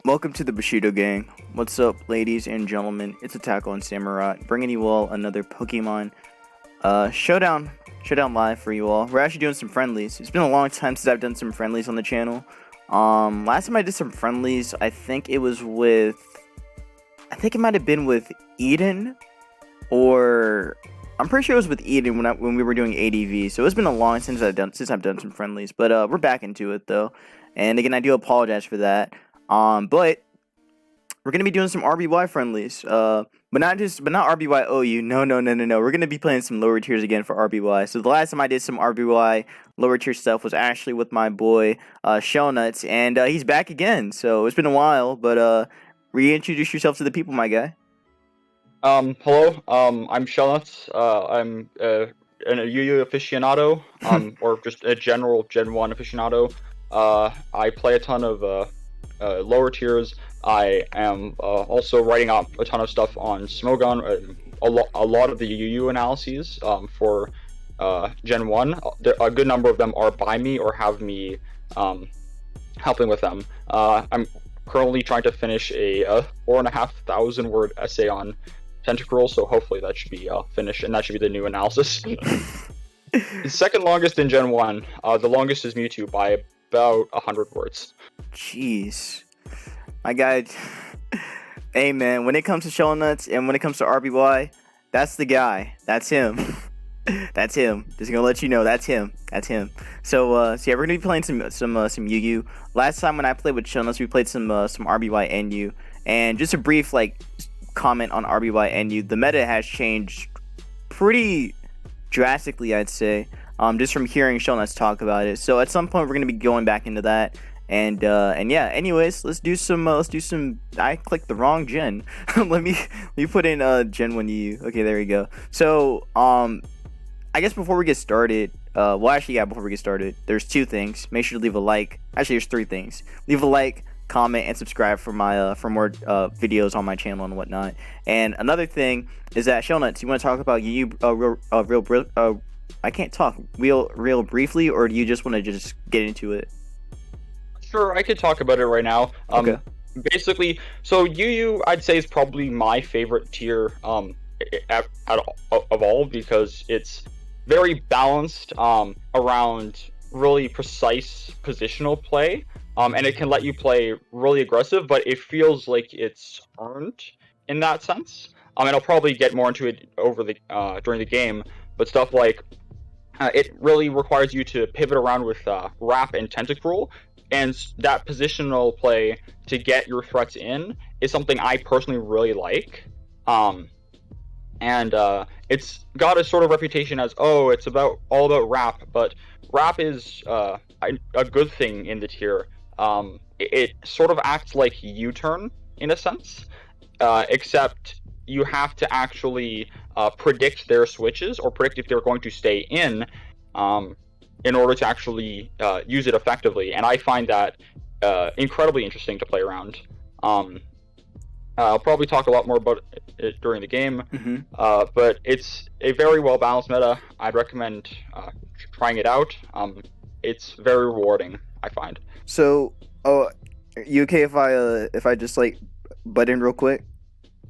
Welcome to the Bushido Gang. What's up, ladies and gentlemen? It's AttackonSamurott, bringing you all another Pokemon Showdown Live for you all. We're actually doing some friendlies. It's been a long time since I've done some friendlies on the channel. Last time I did some friendlies, I think it might have been with Eden, or I'm pretty sure it was with Eden when we were doing ADV. So it's been a long time since I've done some friendlies, but we're back into it though. And again, I do apologize for that. But we're gonna be doing some RBY friendlies. But not RBY OU. No. We're gonna be playing some lower tiers again for RBY. So the last time I did some RBY lower tier stuff was actually with my boy Shellnuts, and he's back again. So it's been a while, but reintroduce yourself to the people, my guy. Hello. I'm Shellnuts. I'm an UU aficionado, or just a general Gen 1 aficionado. I play a ton of lower tiers. I am also writing up a ton of stuff on Smogon, a lot of the UU analyses for Gen 1. A good number of them are by me or have me helping with them. I'm currently trying to finish a 4,500 word essay on Tentacruel, so hopefully that should be finished, and that should be the new analysis. The second longest in Gen 1, the longest is Mewtwo by about 100 words. Jeez. My guy. Hey man, when it comes to Shellnuts and when it comes to RBY, that's the guy. That's him. That's him. Just gonna let you know, that's him. So yeah, we're gonna be playing some UU. Last time when I played with Shellnuts, we played some RBY NU. And just a brief comment on RBY NU. The meta has changed pretty drastically, I'd say. Just from hearing Shellnuts talk about it. So at some point we're gonna be going back into that. And yeah, anyways, let's do some I clicked the wrong gen. let me put in Gen 1 UU. Okay, there we go. So I guess before we get started, before we get started, there's two things. Make sure to leave a like. Actually, there's three things. Leave a like, comment, and subscribe for my for more videos on my channel and whatnot. And another thing is that Shellnuts, you want to talk about I can't talk real briefly, or do you just want to just get into it? Sure, I could talk about it right now. Okay. Basically, so UU, I'd say, is probably my favorite tier of all, because it's very balanced around really precise positional play, and it can let you play really aggressive, but it feels like it's earned in that sense. And I'll probably get more into it during the game, but stuff like it really requires you to pivot around with Wrap and Tentacruel, and that positional play to get your threats in is something I personally really like. And it's got a sort of reputation as, it's all about Wrap, but Wrap is a good thing in the tier. It sort of acts like U-turn in a sense, except you have to actually predict their switches, or predict if they're going to stay in order to actually use it effectively, and I find that incredibly interesting to play around. I'll probably talk a lot more about it during the game, but it's a very well balanced meta. I'd recommend trying it out. It's very rewarding, I find. So, are you okay if I just butt in real quick?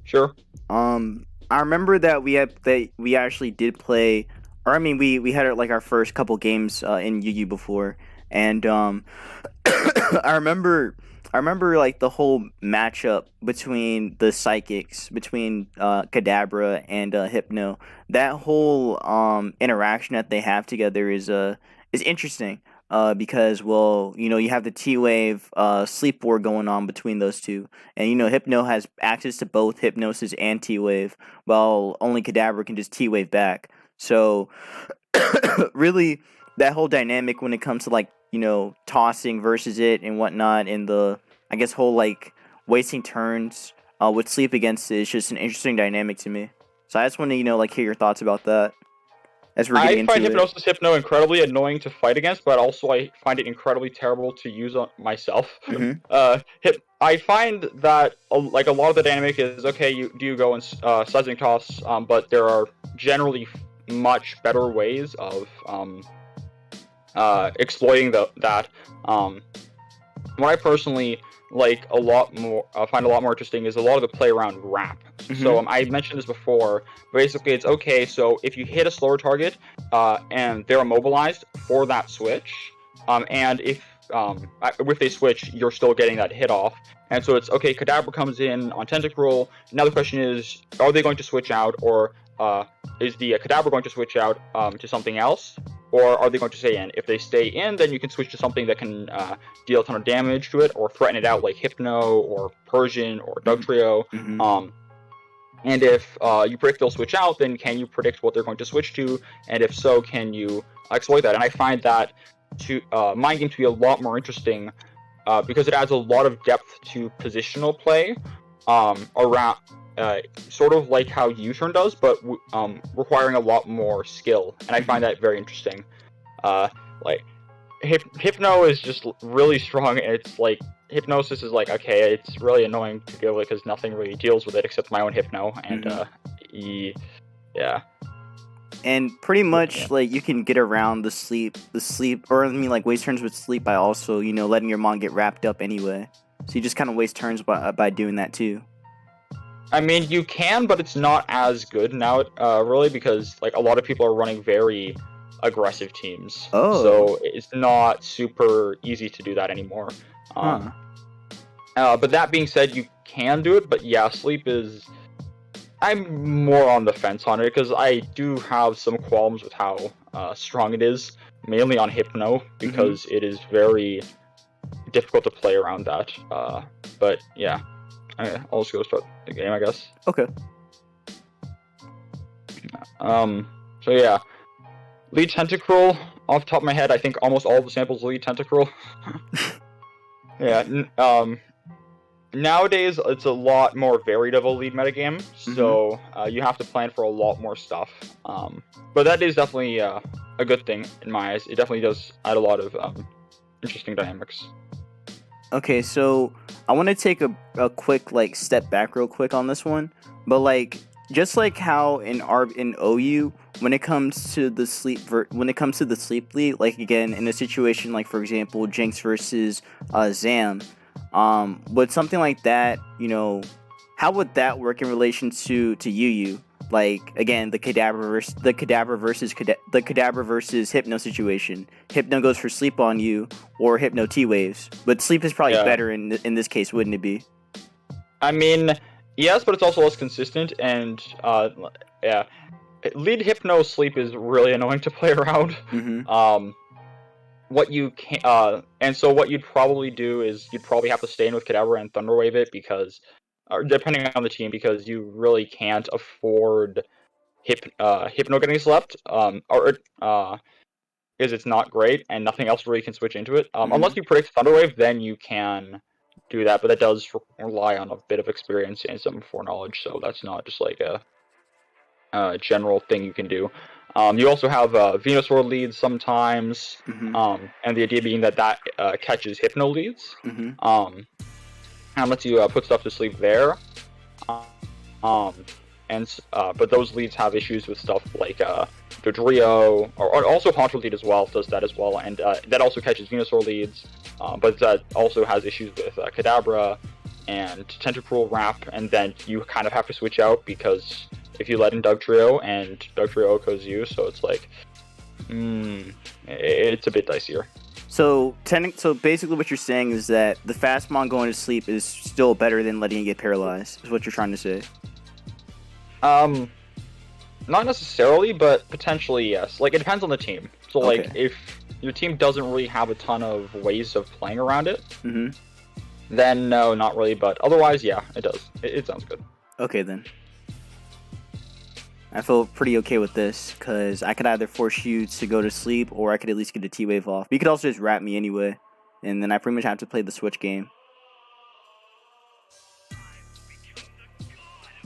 Sure. I remember that we actually did play. Or I mean, we had our first couple games in UU before, and I remember the whole matchup between the psychics, between Kadabra and Hypno. That whole interaction that they have together is interesting. Because you have the T-Wave sleep war going on between those two, and Hypno has access to both Hypnosis and T-Wave, while only Kadabra can just T-Wave back. So, really, that whole dynamic when it comes to tossing versus it and whatnot, and the whole wasting turns with sleep against it is just an interesting dynamic to me. So I just want to hear your thoughts about that as we're getting into it. I find Hypnosis Hypno incredibly annoying to fight against, but also I find it incredibly terrible to use on myself. I find that a lot of the dynamic is okay. You go and Sizing Toss, but there are generally much better ways of exploiting that. what I personally like a lot more, find a lot more interesting is a lot of the play around wrap. So I mentioned this before. Basically, it's okay. So if you hit a slower target, and they're immobilized for that switch, and if they switch, you're still getting that hit off. And so it's okay. Kadabra comes in on Tentacruel. Now the question is, are they going to switch out, or is the Kadabra going to switch out to something else? Or are they going to stay in? If they stay in, then you can switch to something that can deal a ton of damage to it, or threaten it out, like Hypno, or Persian, or Dugtrio. And if you predict they'll switch out, then can you predict what they're going to switch to? And if so, can you exploit that? And I find that Mind Game to be a lot more interesting because it adds a lot of depth to positional play around. Sort of like how U-Turn does, but requiring a lot more skill, and I find that very interesting. Like Hypno is just really strong. It's like Hypnosis is like, okay, it's really annoying to deal with because nothing really deals with it except my own Hypno, and yeah. And pretty much like you can get around the sleep, or I mean like waste turns with sleep by also letting your mon get wrapped up anyway. So you just kind of waste turns by doing that too. I mean, you can, but it's not as good now, really, because like a lot of people are running very aggressive teams. Oh. So it's not super easy to do that anymore. But that being said, you can do it. But yeah, sleep is. I'm more on the fence on it because I do have some qualms with how strong it is, mainly on Hypno, because it is very difficult to play around that. But yeah. I'll just go start the game, I guess. Okay. So yeah. Lead Tentacruel, off the top of my head, I think almost all of the samples lead Tentacruel. Yeah. Nowadays, it's a lot more varied of a lead metagame, so you have to plan for a lot more stuff. But that is definitely a good thing in my eyes. It definitely does add a lot of interesting dynamics. Okay, so I want to take a quick step back real quick on this one, but just like how in OU when it comes to the sleep lead, like again in a situation like for example Jinx versus Zam, would something like that, how would that work in relation to UU? Like again, the Kadabra versus Hypno situation. Hypno goes for sleep on you, or Hypno T-waves. But sleep is probably better in this case, wouldn't it be? I mean, yes, but it's also less consistent, and yeah, lead Hypno sleep is really annoying to play around. What you can, and so what you'd probably do is you'd probably have to stay in with Kadabra and Thunderwave it because. Or depending on the team, because you really can't afford Hypno getting slept, because it's not great and nothing else really can switch into it. Unless you predict Thunderwave, then you can do that, but that does rely on a bit of experience and some foreknowledge, so that's not just like a general thing you can do. You also have Venusaur leads sometimes, and the idea being that catches Hypno leads. And lets you put stuff to sleep there. But those leads have issues with stuff like Dodrio, or also Haunter lead as well does that as well, and that also catches Venusaur leads. But that also has issues with Kadabra and Tentacruel wrap, and then you kind of have to switch out because if you let in Dugtrio and Dugtrio OHKOs you, so it's like, it's a bit dicier. So basically what you're saying is that the fast mon going to sleep is still better than letting it get paralyzed, is what you're trying to say. Not necessarily, but potentially yes. Like, it depends on the team. So, like, if your team doesn't really have a ton of ways of playing around it, then no, not really, but otherwise, yeah, it does. It sounds good. Okay, then. I feel pretty okay with this, because I could either force you to go to sleep, or I could at least get a T-Wave off. But you could also just wrap me anyway, and then I pretty much have to play the switch game.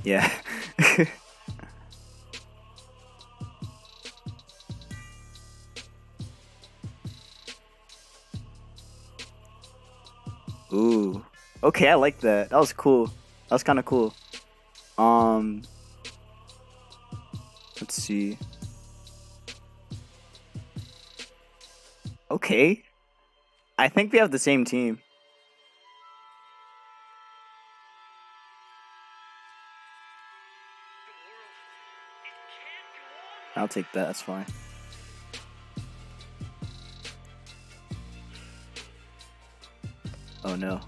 Yeah. Ooh. Okay, I like that. That was cool. That was kind of cool. Let's see. Okay. I think we have the same team. I'll take that. That's fine. Oh no.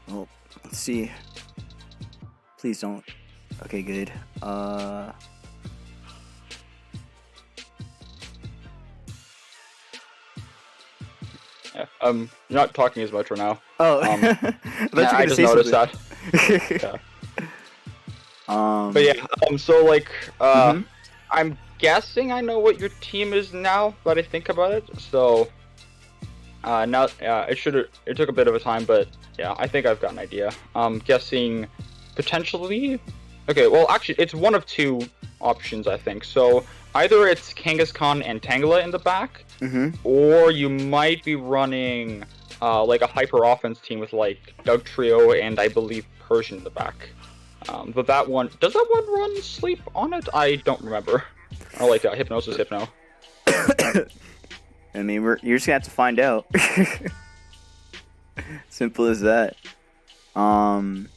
Oh, let's see. Please don't. Okay, good. Yeah, you're not talking as much right now. Oh, I just noticed that. Yeah. But yeah, so like, I'm guessing I know what your team is now that I think about it. So, now, it took a bit of a time, but yeah, I think I've got an idea. Guessing potentially. Okay, well, actually, it's one of two options, I think. So either it's Kangaskhan and Tangela in the back, or you might be running like a hyper offense team with like Dugtrio and I believe Persian in the back. But that one, does that one run sleep on it? I don't remember. Or like Hypnosis Hypno. I mean, you're just gonna have to find out. Simple as that. Man,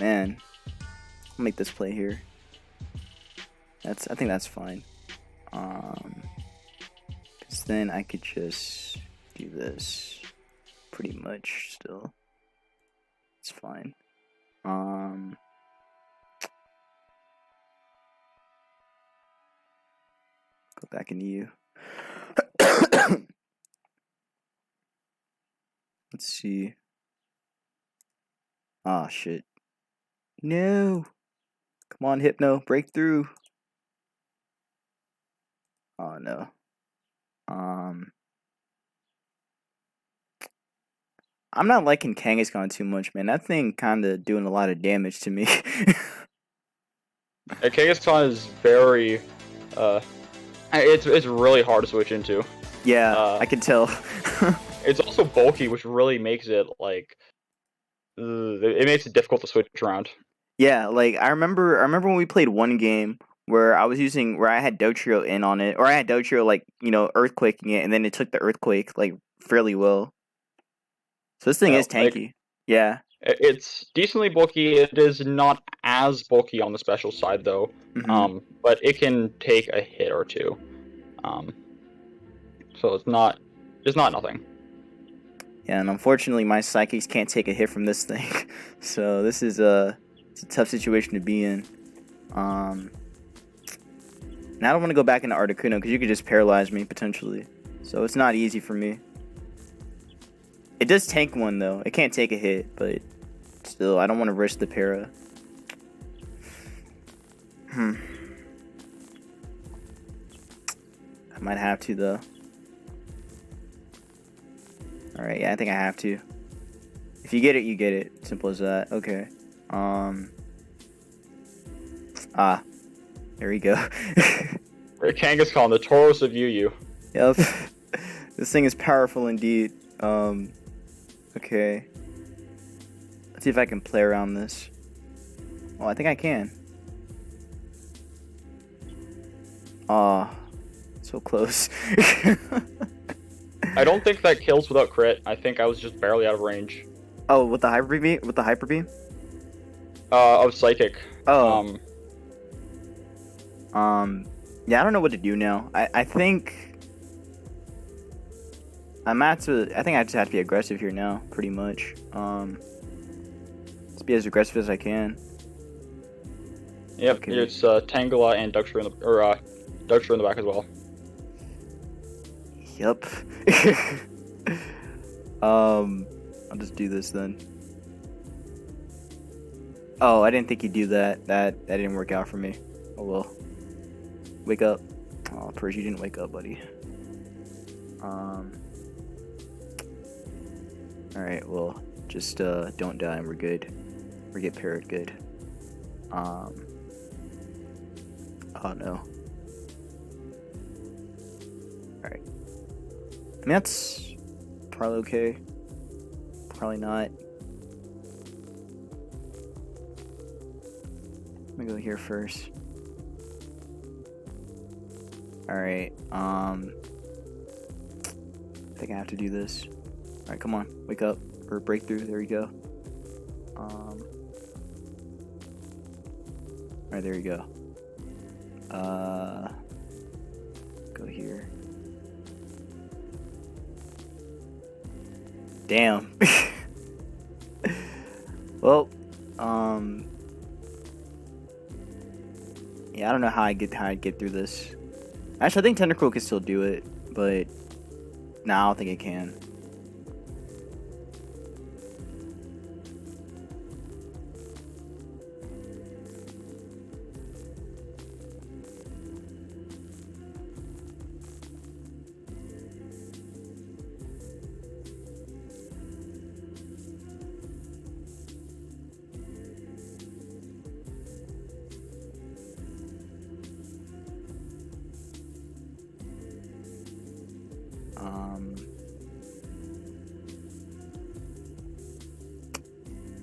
I'll make this play here. I think that's fine. Cause then I could just do this pretty much still. It's fine. Go back into you. Let's see. Ah, shit. No. Come on, Hypno. Break through. Oh, no. I'm not liking Kangaskhan too much, man. That thing kind of doing a lot of damage to me. Kangaskhan is very, it's really hard to switch into. Yeah, I can tell. It's also bulky, which really makes it like, it makes it difficult to switch around. Yeah, like I remember when we played one game where I had Dotrio in on it, or I had Dotrio like, earthquaking it, and then it took the earthquake like fairly well. So this thing is tanky. Like, yeah. It's decently bulky. It is not as bulky on the special side though. But it can take a hit or two. So it's not nothing. Yeah, and unfortunately my psychics can't take a hit from this thing. So this is it's a tough situation to be in. Now I don't want to go back into Articuno because you could just paralyze me potentially. So it's not easy for me. It does tank one though. It can't take a hit, but still, I don't want to risk the para. I might have to though. Alright, yeah, I think I have to. If you get it, you get it. Simple as that. Okay. There we go. Kangaskhan, the Tauros of Yu. Yep. This thing is powerful indeed. Okay. Let's see if I can play around this. Oh, I think I can. Aw. So close. I don't think that kills without crit. I think I was just barely out of range. Oh, with the hyper beam? With the hyper beam? Of Psychic. Oh. Yeah, I don't know what to do now. I think I think I just have to be aggressive here now, pretty much. Let's be as aggressive as I can. Yep, okay. It's Tangela and Dugtrio in the back as well. Yep. I'll just do this then. Oh, I didn't think you'd do that. That didn't work out for me. Oh well. Wake up. Oh, Persia, you didn't wake up, buddy. Alright, well, just don't die and we're good. We get parrot good. Oh no. Alright. I mean, that's probably okay. Probably not. Let me go here first. Alright, think I have to do this. Alright, come on. Wake up. Or breakthrough. There you go. Alright, there you go. Go here. Damn. Well, yeah, I don't know how I'd get through this. Actually, I think Tentacruel can still do it, but nah, I don't think it can.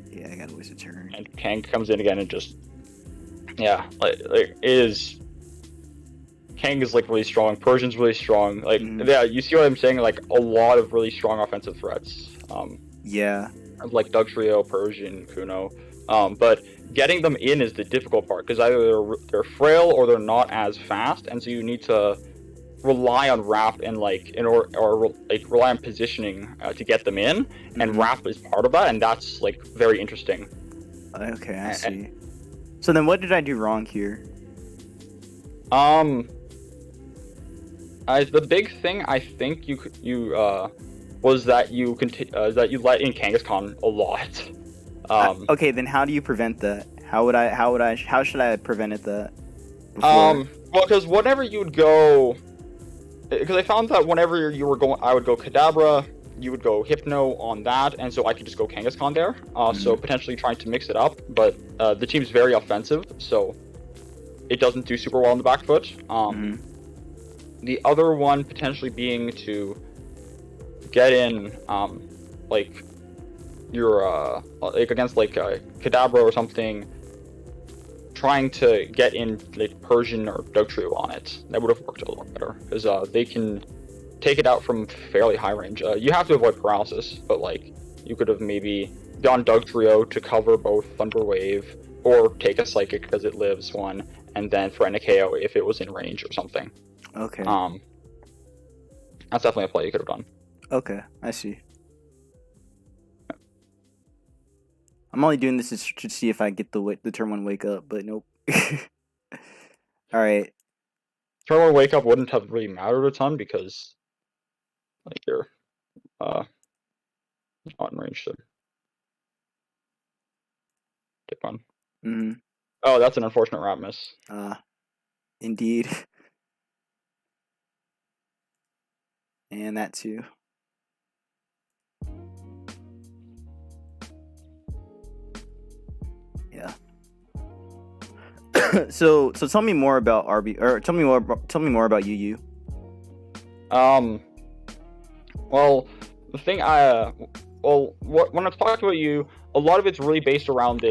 Yeah, I gotta waste a turn. And Kang comes in again and just, yeah, like is. Kang is like really strong. Persian's really strong. Like, yeah, you see what I'm saying? Like a lot of really strong offensive threats. Yeah. Like Dugtrio, Persian, Kuno. But getting them in is the difficult part because either they're frail or they're not as fast, and so you need to rely on Wrap and like or like rely on positioning to get them in, and Wrap is part of that, and that's like very interesting. Okay, I see. So then, what did I do wrong here? The big thing I think was that you let in Kangaskhan a lot. Okay, then how do you prevent that? How should I have prevented that? Well, because whenever you would go, because I found that whenever you were going, I would go Kadabra, you would go Hypno on that, and so I could just go Kangaskhan there. So potentially trying to mix it up, but the team's very offensive, so it doesn't do super well on the back foot. The other one potentially being to get in, like your like against like Kadabra or something, trying to get in like Persian or Dugtrio on it. That would have worked a lot better because they can take it out from fairly high range. You have to avoid paralysis, but like you could have maybe gone Dugtrio to cover both Thunder Wave or take a Psychic because it lives one, and then threaten a KO if it was in range or something. Okay. That's definitely a play you could have done. Okay, I see. I'm only doing this to see if I get the turn 1 wake up, but nope. All right. Turn 1 wake up wouldn't have really mattered a ton because, like, you're not in range to take one. Oh, that's an unfortunate Wrap miss. Indeed. And that too. Yeah. So tell me more about RB, or tell me more about UU. Well, the thing when I'm talking about you, a lot of it's really based around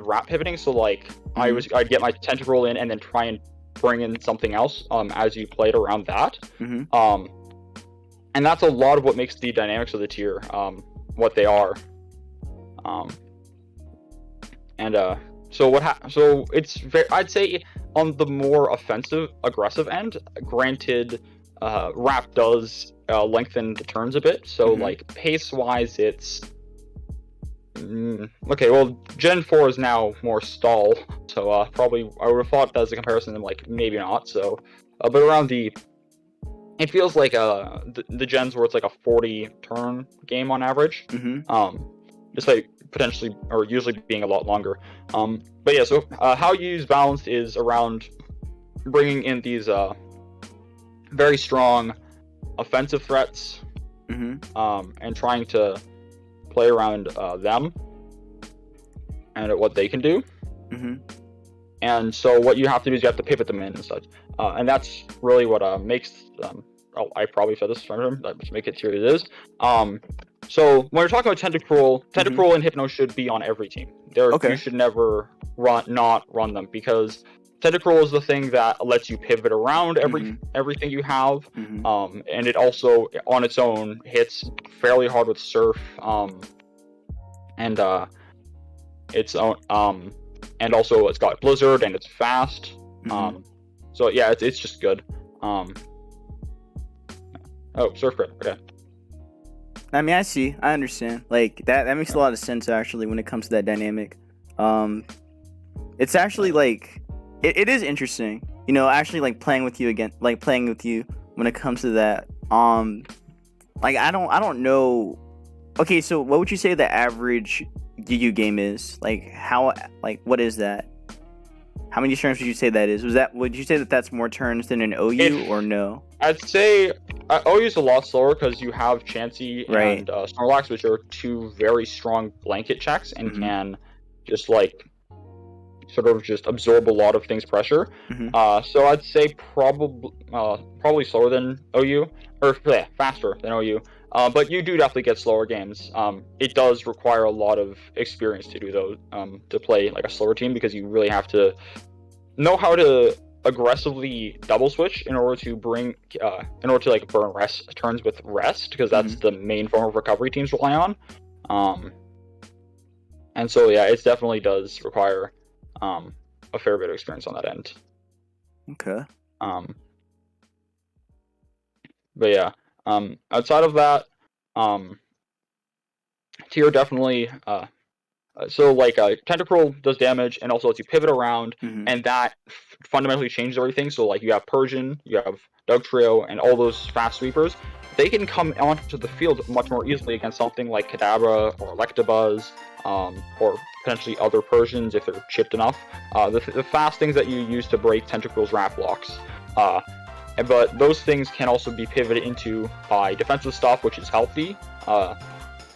Wrap pivoting. So like I'd get my Tentacruel in and then try and bring in something else as you played around that. And that's a lot of what makes the dynamics of the tier what they are. So it's I'd say on the more aggressive end. Granted, Wrap does lengthen the turns a bit. So like pace wise, it's okay. Well, Gen 4 is now more stall. So probably I would have thought that as a comparison, and like maybe not. So, but around it feels like the gens where it's like a 40 turn game on average. Despite potentially or usually being a lot longer. But yeah, so how you use balance is around bringing in these very strong offensive threats, and trying to play around them and what they can do. And so what you have to do is you have to pivot them in and such. And that's really what makes I probably said this from to make it tier it is. So when we're talking about Tentacruel and Hypno should be on every team. You should never not run them because Tentacruel is the thing that lets you pivot around everything you have, and it also on its own hits fairly hard with Surf, and its own and also it's got Blizzard and it's fast. So yeah, it's just good. Oh, Surf Grid. Okay. I mean, I understand. Like that makes a lot of sense actually when it comes to that dynamic. It's actually like it is interesting, you know, actually like playing with you when it comes to that. Like I don't know. Okay, so what would you say the average UU game is? Like what is that? How many turns would you say that is? Would you say that that's more turns than an OU or no? I'd say OU is a lot slower because you have Chansey and Snorlax, which are two very strong blanket checks and can just like sort of just absorb a lot of things pressure. So I'd say probably slower than OU, or faster than OU. But you do definitely get slower games. It does require a lot of experience to do those, to play like a slower team, because you really have to know how to aggressively double switch in order to burn rest turns with rest, because that's the main form of recovery teams rely on. And so yeah, it definitely does require a fair bit of experience on that end. Okay. But yeah, outside of that, tier definitely. So like Tentacruel does damage and also lets you pivot around, and that fundamentally changes everything. So like you have Persian, you have Dugtrio, and all those fast sweepers. They can come onto the field much more easily against something like Kadabra or Electabuzz, or potentially other Persians if they're chipped enough. The fast things that you use to break Tentacruel's wrap blocks. But those things can also be pivoted into by defensive stuff, which is healthy.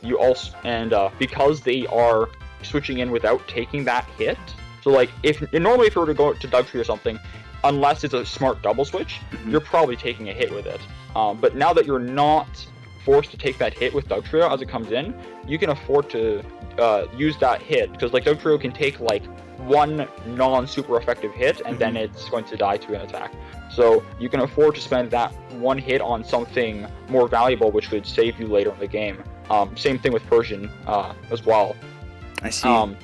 You also because they are switching in without taking that hit. So like normally if you were to go to Dugtrio or something, unless it's a smart double switch, you're probably taking a hit with it. But now that you're not forced to take that hit with Dugtrio as it comes in, you can afford to use that hit, because like Dugtrio can take like one non-super effective hit and then it's going to die to an attack. So you can afford to spend that one hit on something more valuable, which could save you later in the game. Same thing with Persian as well. I see.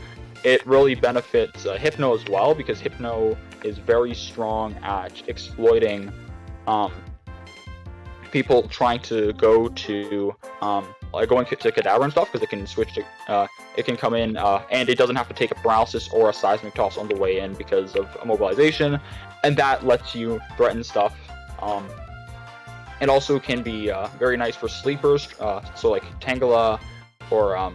It really benefits Hypno as well, because Hypno is very strong at exploiting people trying to go to going to Kadabra and stuff, because it can switch to it can come in and it doesn't have to take a paralysis or a seismic toss on the way in because of immobilization, and that lets you threaten stuff. It also can be very nice for sleepers, so like Tangela or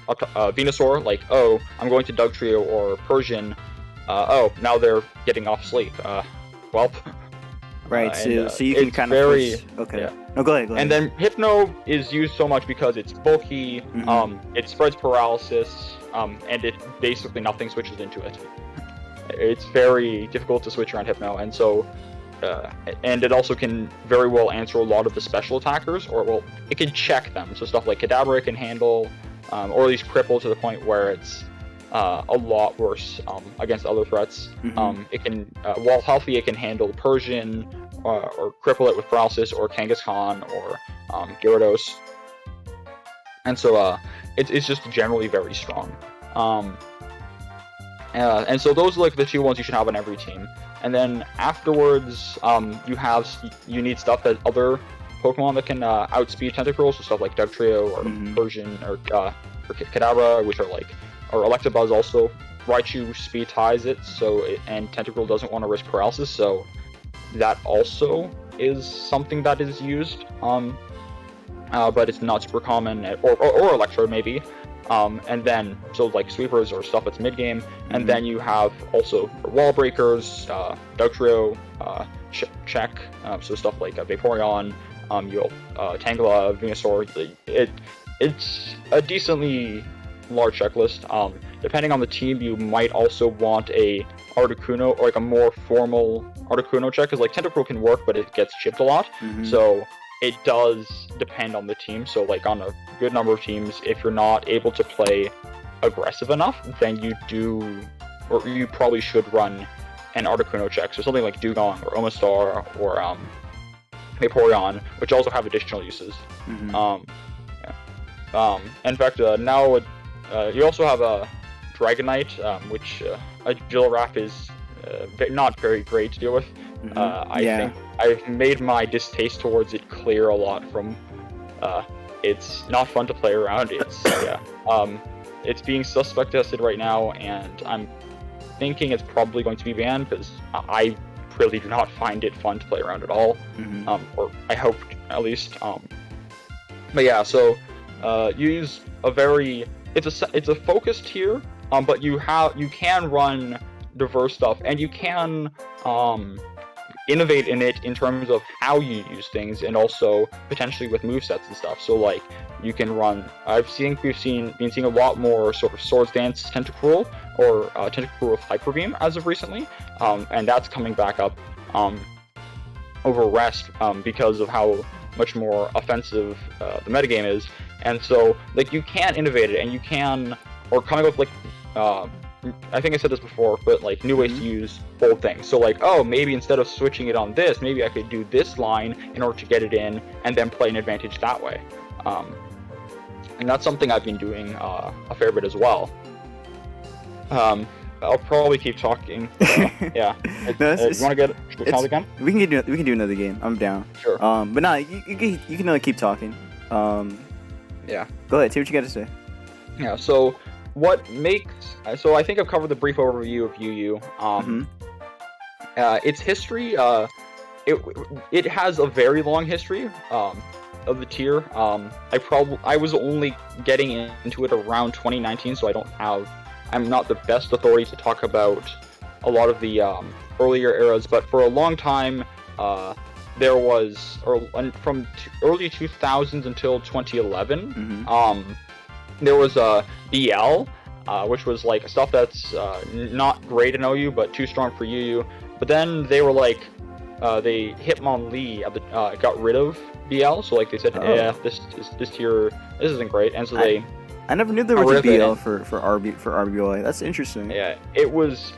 Venusaur, like, oh, I'm going to Dugtrio or Persian, oh, now they're getting off sleep. Well, right, so you can kind of okay. Yeah. No, go ahead. And then Hypno is used so much because it's bulky, it spreads paralysis, and it basically nothing switches into it. It's very difficult to switch around Hypno, and so and it also can very well answer a lot of the special attackers, or well, it can check them. So stuff like Kadabra it can handle, or at least cripple to the point where it's a lot worse against other threats. It can, while healthy, it can handle Persian, or cripple it with paralysis, or Kangaskhan, or Gyarados. And so it's just generally very strong. And so those are like the two ones you should have on every team. And then afterwards, you need stuff that other Pokemon that can outspeed Tentacruel, so stuff like Dugtrio or Persian or Kadabra, which are like, or Electabuzz also. Raichu speed ties it, and Tentacruel doesn't want to risk paralysis, so that also is something that is used. But it's not super common, or Electrode maybe. And then, so like sweepers or stuff that's mid-game, and then you have also wall breakers, Dugtrio, check, so stuff like Vaporeon, Tangela, Venusaur. It's a decently large checklist. Depending on the team, you might also want a Articuno, or like a more formal Articuno check, because like Tentacruel can work, but it gets chipped a lot, so it does depend on the team. So like on a good number of teams, if you're not able to play aggressive enough, then you do or you probably should run an Articuno check. So something like Dugong or Omastar or Vaporeon, which also have additional uses. In fact, now you also have a Dragonite, which a Gilrap is not very great to deal with. I think I've made my distaste towards it clear a lot from. It's not fun to play around. It's being suspect tested right now, and I'm thinking it's probably going to be banned because I really do not find it fun to play around at all. Or I hope at least. But yeah, so you use a very it's a focused tier, but you can run diverse stuff, and you can innovate in it in terms of how you use things, and also potentially with movesets and stuff. So like you can run. We've been seeing a lot more sort of Swords Dance Tentacruel or Tentacruel with Hyper Beam as of recently, and that's coming back up over Rest because of how much more offensive the metagame is. And so like you can innovate it, and you can, or coming up with like I think I said this before, but like new ways to use old things. So like, oh, maybe instead of switching it on this, maybe I could do this line in order to get it in, and then play an advantage that way. And that's something I've been doing a fair bit as well. I'll probably keep talking. Yeah. No, you want to get the sound again? We can do another game. I'm down. Sure. But nah, you can keep talking. Yeah. Go ahead. See what you got to say. Yeah. So what makes I think I've covered the brief overview of UU. Its history. It has a very long history. Of the tier. I was only getting into it around 2019, so I'm not the best authority to talk about a lot of the earlier eras, but for a long time, there was, from early 2000s until 2011, there was a BL, which was like stuff that's not great in OU, but too strong for UU. But then they were like, they Hitmonlee got rid of BL, so like they said, this tier, this isn't great, and so I never knew there was a BL for RBY. That's interesting. Yeah, it was,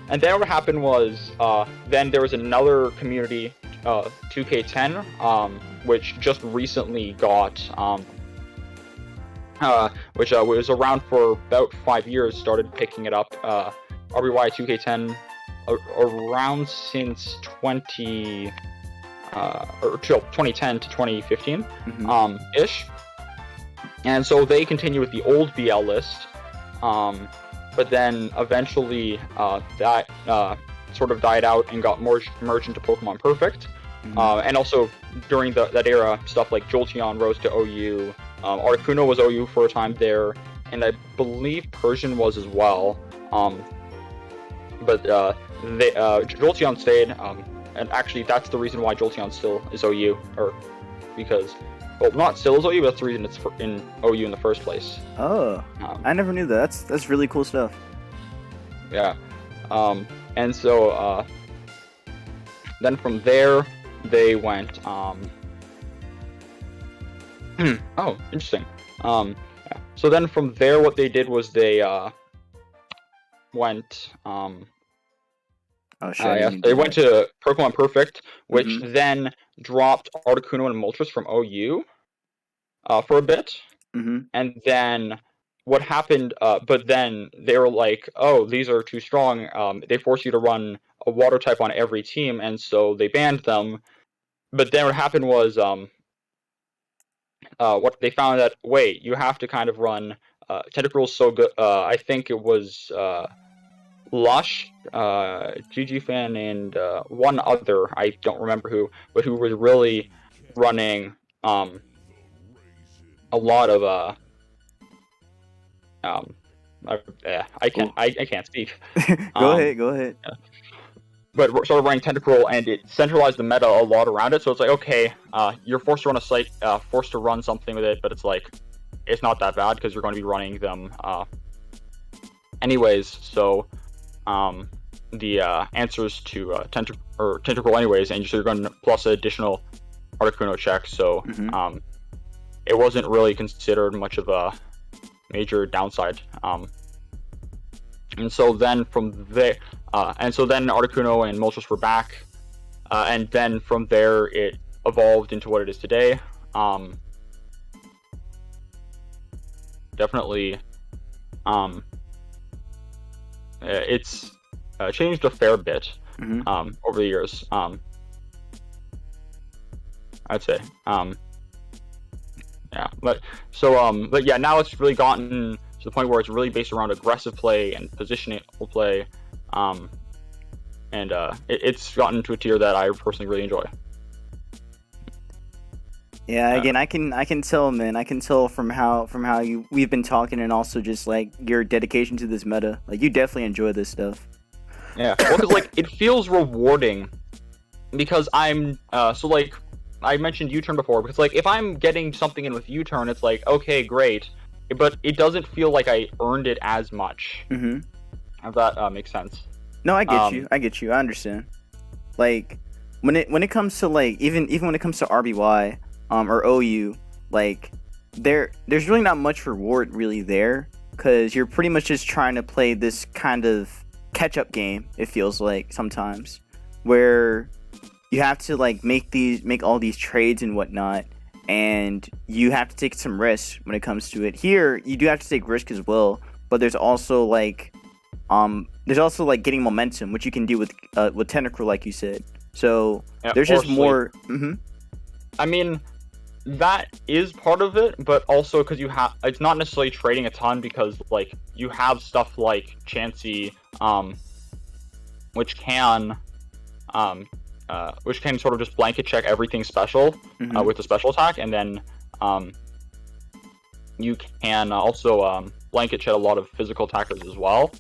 and then what happened was, then there was another community, 2K10, which just recently got, which was around for about 5 years, started picking it up, RBY 2K10, around since 2010 to 2015, ish. And so they continue with the old BL list, but then eventually that sort of died out and got merged into Pokemon Perfect. And also during that era, stuff like Jolteon rose to OU, Articuno was OU for a time there, and I believe Persian was as well. But Jolteon stayed, and actually that's the reason why Jolteon still is OU, or because, well, not still is OU, but that's the reason it's in OU in the first place. Oh, I never knew that. That's really cool stuff. Yeah, and so then from there they went. Oh, interesting. Yeah. So then from there, what they did was they went. They went to Pokemon Perfect, which then dropped Articuno and Moltres from OU for a bit. And then what happened, but then they were like, oh, these are too strong. They force you to run a water type on every team, and so they banned them. But then what happened was, what they found that, wait, you have to kind of run, Tentacruel's so good, I think it was, Lush, GG Fan, and one other, I don't remember who, but who was really running a lot of I can't speak. Go ahead. But sort of running Tentacruel, and it centralized the meta a lot around it. So it's like, okay, you're forced to run a site, forced to run something with it, but it's like, it's not that bad because you're going to be running them anyways. So the answers to Tentacruel anyways, and so you're going to plus an additional Articuno check. So it wasn't really considered much of a major downside. And so then from there, Articuno and Moltres were back, and then from there it evolved into what it is today. Definitely, it's changed a fair bit over the years. I'd say, yeah, but yeah, now it's really gotten to the point where it's really based around aggressive play and positional play, and it's gotten to a tier that I personally really enjoy. Yeah, again, I can tell, man. I can tell from how we've been talking, and also just like your dedication to this meta. Like, you definitely enjoy this stuff. Yeah, well, because like it feels rewarding, because I'm so like I mentioned U-turn before, because like if I'm getting something in with U-turn, it's like, okay, great, but it doesn't feel like I earned it as much. Mm-hmm. If that makes sense. No, I get you. I understand. Like when it comes to like even when it comes to RBY or OU, like there's really not much reward really there, because you're pretty much just trying to play this kind of catch-up game, it feels like sometimes, where you have to like make all these trades and whatnot, and you have to take some risks when it comes to it. Here you do have to take risk as well, but there's also like getting momentum, which you can do with Tentacruel, like you said. So Yeah, there's just more. Mm-hmm. I mean, that is part of it, but also because it's not necessarily trading a ton, because like you have stuff like Chansey, which can sort of just blanket check everything special with the special attack, and then you can also blanket check a lot of physical attackers as well.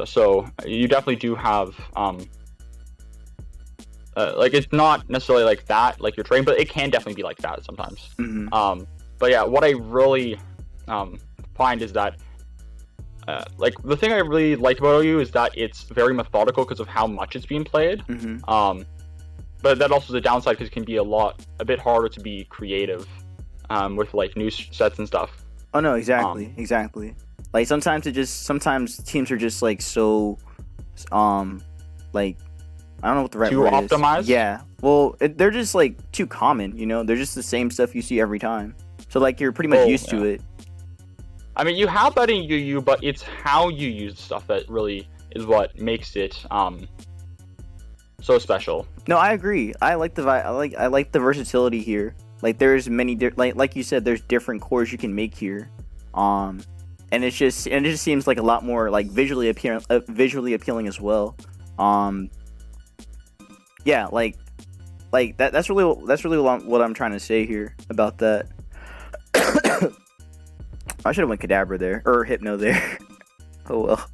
So you definitely do have like, it's not necessarily like that, like you're trading, but it can definitely be like that sometimes. But yeah, what I really find is that like the thing I really like about OU is that it's very methodical because of how much it's being played. But that also is a downside, because it can be a bit harder to be creative with like new sets and stuff. Oh no, exactly. Like sometimes teams are just like so, like, I don't know what the right too word optimized. is. Yeah. Well, they're just like too common. You know, they're just the same stuff you see every time. So like you're pretty much used to it. I mean, you have that in UU, but it's how you use stuff that really is what makes it so special. No, I agree. I like the versatility here. Like there's many like you said, there's different cores you can make here. And it just seems like a lot more like visually appealing as well. Yeah, like that's really what I'm trying to say here about that. I should have went Kadabra there, or Hypno there. Oh well.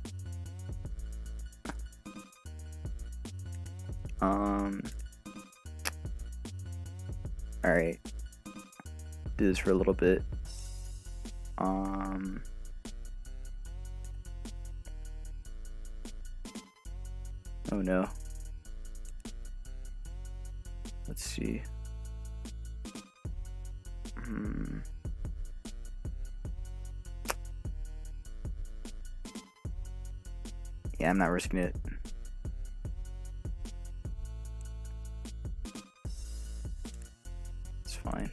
Alright. Do this for a little bit. Oh no. Let's see. Yeah, I'm not risking it. It's fine.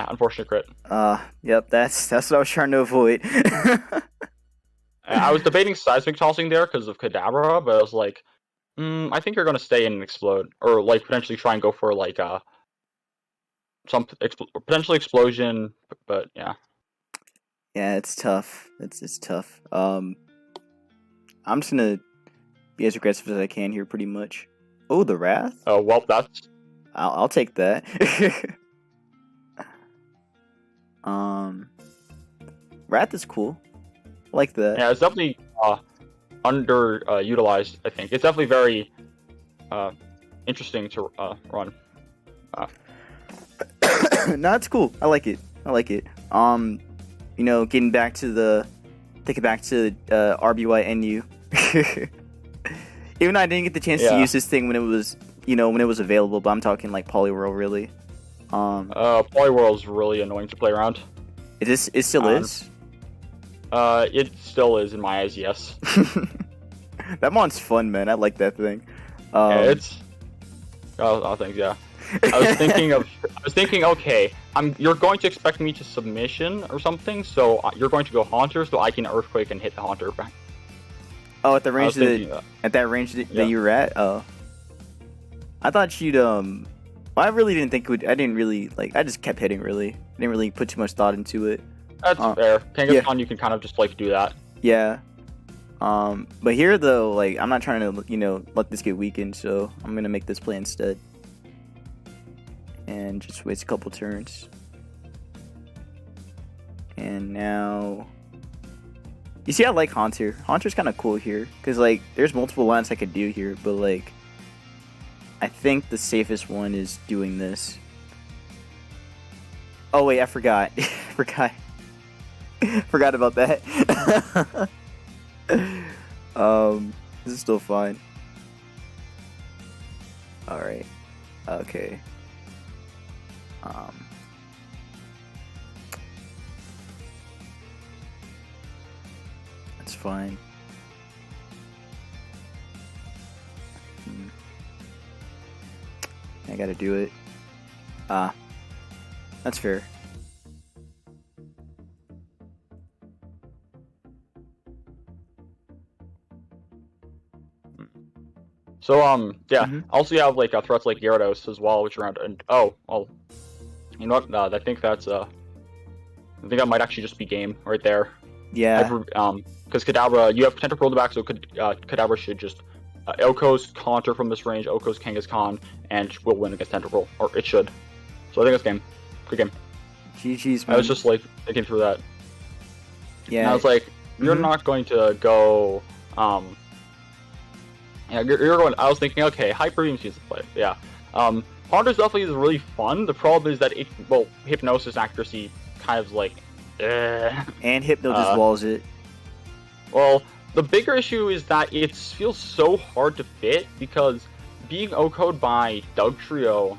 Unfortunate crit. Yep, that's what I was trying to avoid. I was debating seismic tossing there because of Kadabra, but I was like, I think you're gonna stay in and explode, or like potentially try and go for like some potentially explosion, but yeah. Yeah, it's tough. It's tough. I'm just gonna be as aggressive as I can here, pretty much. Oh, the Wrath. Oh well, that's. I'll take that. Wrath is cool. I like that. Yeah, it's definitely underutilized. I think it's definitely very interesting to run. No, it's cool. I like it. I like it. Getting back to thinking back to RBY NU. Even though I didn't get the chance to use this thing when it was, when it was available, but I'm talking like Poliwhirl really. Poliwhirl's really annoying to play around. It still is? It still is in my eyes, yes. That mon's fun, man. I like that thing. Yeah, it's... Oh, thanks, yeah. I was thinking, okay, you're going to expect me to submission or something, so you're going to go Haunter, so I can Earthquake and hit the Haunter. Oh, at the range that range that you were at? Oh. I thought you'd, well, I really didn't think I didn't really, I just kept hitting, really. I didn't really put too much thought into it. That's fair. Kangaskhan, you can kind of just, do that. Yeah. But here, though, I'm not trying to, let this get weakened, so I'm gonna make this play instead. And just waste a couple turns. And now... You see, I like Haunter. Haunter's kind of cool here, because, there's multiple lines I could do here, but, I think the safest one is doing this. Oh, wait, I forgot. Forgot about that. This is still fine. Alright. Okay. That's fine. I gotta do it. That's fair. So, also you have, threats like Gyarados as well, which are around, and, oh, well, you know what, I think that's, I think that might actually just be game right there. Yeah. Because Kadabra, you have Tentacruel in the back, so Kadabra should just, Oko's counter from this range, Oko's Kangaskhan, and will win against Tentacruel, or it should. So I think it's game. Good game. GG's, man. I was just, thinking through that. Yeah. And I was like, you're not going to go, yeah, you're going. I was thinking, okay, Hyper Beam seems to play. Yeah, Haunter's definitely is really fun. The problem is that Hypnosis accuracy kind of and Hypno just walls it. Well, the bigger issue is that it feels so hard to fit because being OHKO'd by Dugtrio,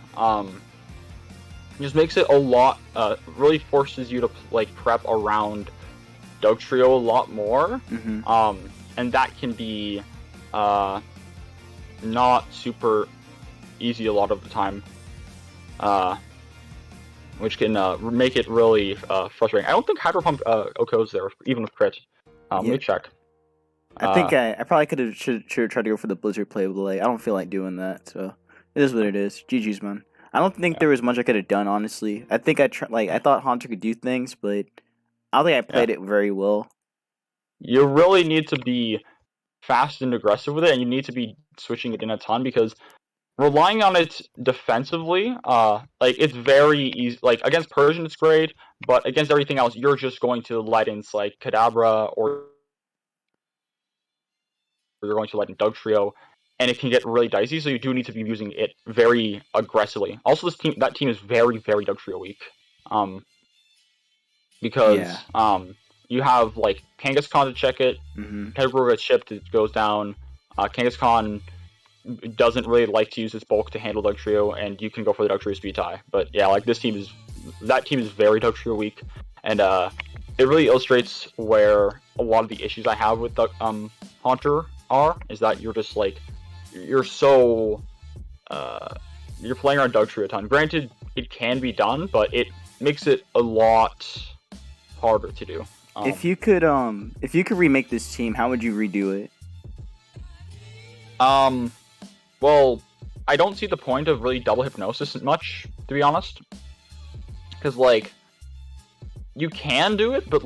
just makes it a lot. Really forces you to prep around Dugtrio a lot more. And that can be not super easy a lot of the time, which can make it really frustrating. I don't think Hydro Pump OHKO's there, even with crit. Let me check. I think I probably should try to go for the Blizzard play, but I don't feel like doing that, so it is what it is. GG's, man. I don't think there was much I could have done, honestly. I think I thought Haunter could do things, but I don't think I played it very well. You really need to be fast and aggressive with it, and you need to be switching it in a ton because relying on it defensively, it's very easy. Against Persian, it's great, but against everything else, you're just going to let in Kadabra or you're going to let in Dugtrio, and it can get really dicey. So you do need to be using it very aggressively. Also, that team is very, very Dugtrio weak, because you have Kangaskhan to check it. Tentacruel gets shipped, it goes down. Kangaskhan doesn't really like to use its bulk to handle Dugtrio, and you can go for the Dugtrio speed tie. But yeah, that team is very Dugtrio weak, and it really illustrates where a lot of the issues I have with Haunter is that you're just you're so you're playing around Dugtrio a ton. Granted, it can be done, but it makes it a lot harder to do. If you could remake this team, how would you redo it? Well, I don't see the point of really double Hypnosis much, to be honest. Because, you can do it, but,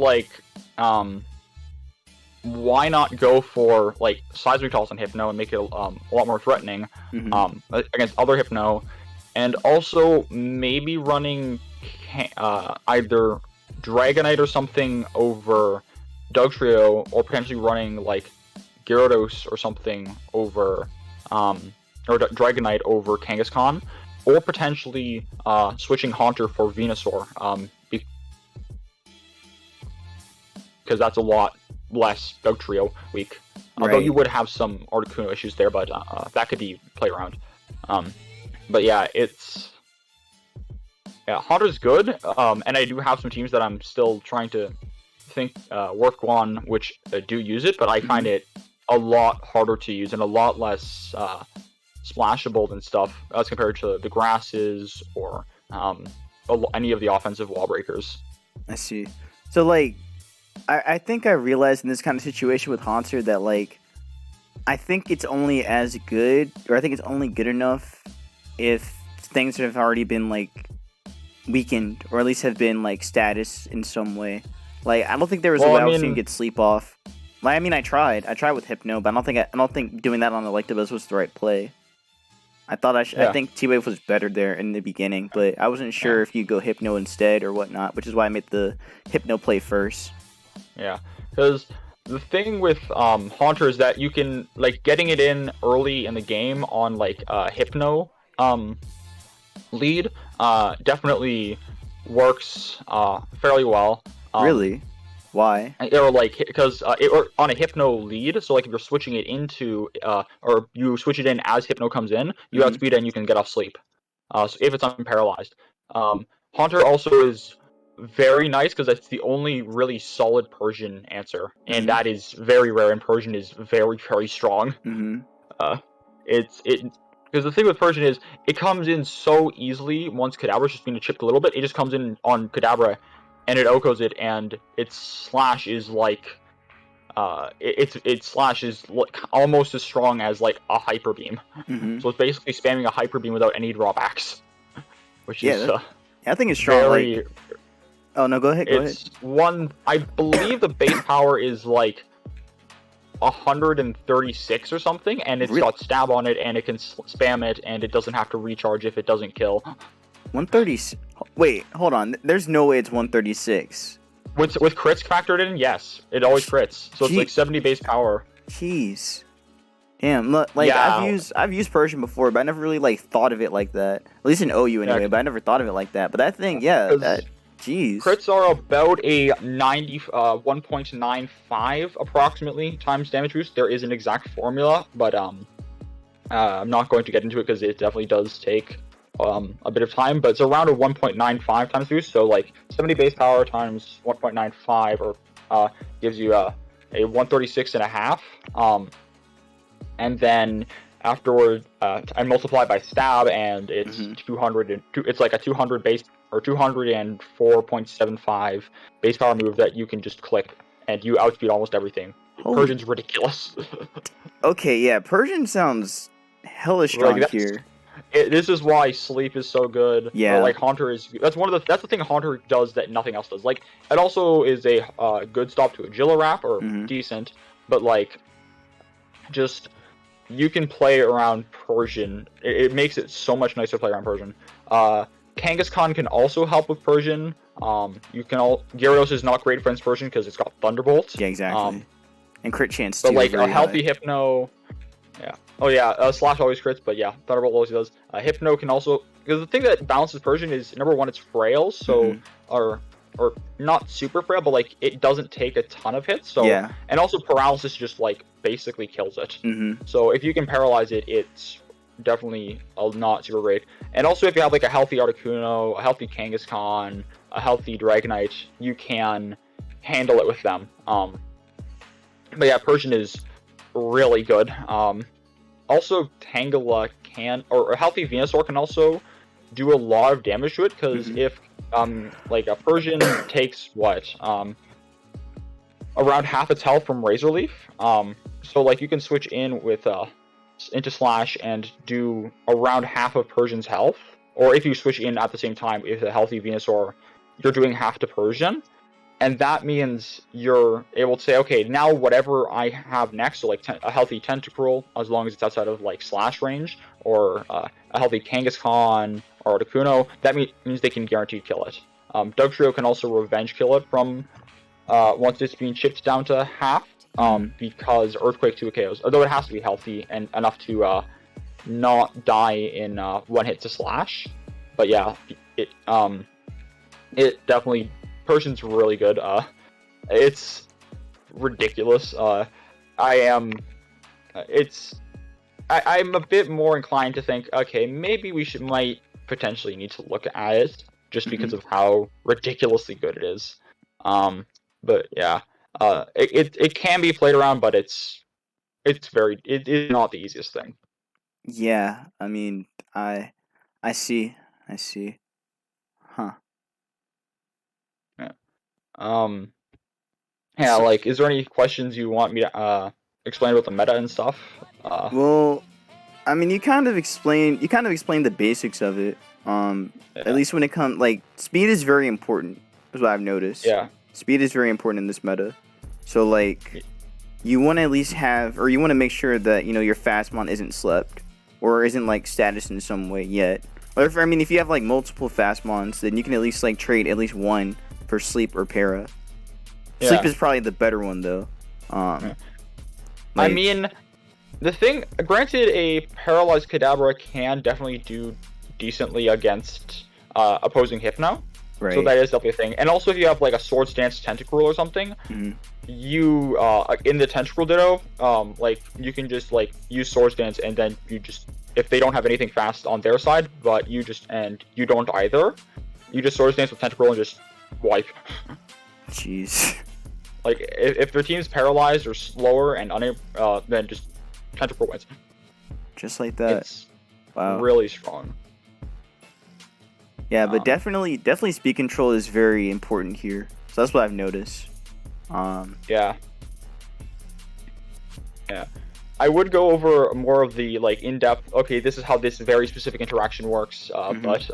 why not go for, Seismic Toss on Hypno and make it a lot more threatening, against other Hypno, and also maybe running, either Dragonite or something over Dugtrio, or potentially running Gyarados or something over or Dragonite over Kangaskhan, or potentially switching Haunter for Venusaur. because that's a lot less Dugtrio weak. Although you would have some Articuno issues there, but that could be played around. But yeah, Haunter's good, and I do have some teams that I'm still trying to work on which do use it, but I find it a lot harder to use and a lot less splashable than stuff as compared to the grasses or any of the offensive wall breakers. I see. So like, I think I realized in this kind of situation with Haunter that like, I think it's only as good, or I think it's only good enough if things have already been like weakened, or at least have been like status in some way. Like, I don't think there was a way I was gonna get sleep off. Like, I mean, I tried with Hypno, but I don't think doing that on Electabuzz was the right play. I thought I think T-Wave was better there in the beginning, but I wasn't sure if you go Hypno instead or whatnot, which is why I made the Hypno play first. Yeah, because the thing with Haunter is that you can, like, getting it in early in the game on, like, Hypno lead definitely works fairly well. Really? Why? Or like, because or on a Hypno lead, so like if you're switching it into, or you switch it in as Hypno comes in, you outspeed it and you can get off sleep. So if it's unparalyzed. Haunter also is very nice because it's the only really solid Persian answer, and that is very rare, and Persian is very, very strong. Because the thing with Persian is, it comes in so easily once Kadabra's just being chipped a little bit. It just comes in on Kadabra, and it OHKOs it, and its slash is like, its slash is almost as strong as like a Hyper Beam. So it's basically spamming a Hyper Beam without any drawbacks, which is I think it's strong. Very, oh no, go ahead. I believe the base power is like 136 or something, and it's got stab on it, and it can spam it, and it doesn't have to recharge if it doesn't kill. 130. Wait, hold on. There's no way it's 136. With crits factored in, yes, it always crits. So it's like 70 base power. Jeez. Damn. Like, I've used Persian before, but I never really like thought of it like that. At least in OU anyway. But I never thought of it like that. But that thing, jeez. Crits are about a 1.95 approximately times damage boost. There is an exact formula, but I'm not going to get into it because it definitely does take a bit of time, but it's around a 1.95 times boost, so like 70 base power times 1.95 or gives you a 136.5, and then afterward I multiply by stab, and it's 200, it's like a 200 base, or 204.75 base power move that you can just click and you outspeed almost everything. Persian's ridiculous. Okay, yeah, Persian sounds hella strong here. This is why sleep is so good. Yeah. Like Haunter is. That's the thing Haunter does that nothing else does. Like, it also is a good stop to Agilirap, or decent, but like, just you can play around Persian. It makes it so much nicer to play around Persian. Kangaskhan can also help with Persian. Gyarados is not great against Persian because it's got Thunderbolt. Yeah, exactly. And crit chance too. But like a healthy Hypno. Yeah. Oh yeah, Slash always crits, but yeah, Thunderbolt always does. Hypno can also, because the thing that balances Persian is, number one, it's frail, so or not super frail, but like it doesn't take a ton of hits. So and also paralysis just like basically kills it. So if you can paralyze it, it's definitely not super great. And also if you have like a healthy Articuno, a healthy Kangaskhan, a healthy Dragonite, you can handle it with them. But yeah, Persian is really good. Also, Tangela can, or a healthy Venusaur can also do a lot of damage to it, because if like a Persian takes around half its health from Razor Leaf, so like you can switch in with into Slash and do around half of Persian's health, or if you switch in at the same time with a healthy Venusaur, you're doing half to Persian. And that means you're able to say, okay, now whatever I have next, so like a healthy Tentacruel, as long as it's outside of like Slash range, or a healthy Kangaskhan or Articuno, that means they can guarantee kill it. Dugtrio can also revenge kill it from once it's being chipped down to half, because Earthquake 2 KOs, although it has to be healthy and enough to not die in one hit to Slash. But yeah, it definitely. Persian's really good. It's ridiculous. I'm a bit more inclined to think, okay, maybe might potentially need to look at it just because of how ridiculously good it is. But yeah, it can be played around, but it is not the easiest thing. Yeah, I mean, I see. Huh. Yeah. Yeah, So, like, is there any questions you want me to explain about the meta and stuff? well, I mean, you kind of explained the basics of it. At Yeah. least when it comes, like, speed is very important. Is what I've noticed. Yeah. Speed is very important in this meta. So like, you want to at least have, or you want to make sure that your fastmon isn't slept, or isn't like status in some way yet. Or if you have like multiple fastmons, then you can at least like trade at least one for sleep or para. Yeah. Sleep is probably the better one though. I mean, the thing, granted, a paralyzed Kadabra can definitely do decently against opposing Hypno. right. So that is definitely a thing. And also, if you have like a Swords Dance Tentacruel or something, you in the Tentacruel Ditto, like you can just like use Swords Dance, and then you just, if they don't have anything fast on their side, but you don't either, you just Swords Dance with Tentacruel and just wipe. Jeez. Like if their team's paralyzed or slower and unable, then just Tentacruel wins. Just like that. It's wow. really strong. Yeah, but definitely speed control is very important here. So that's what I've noticed. Yeah. I would go over more of the like in-depth. Okay, this is how this very specific interaction works. But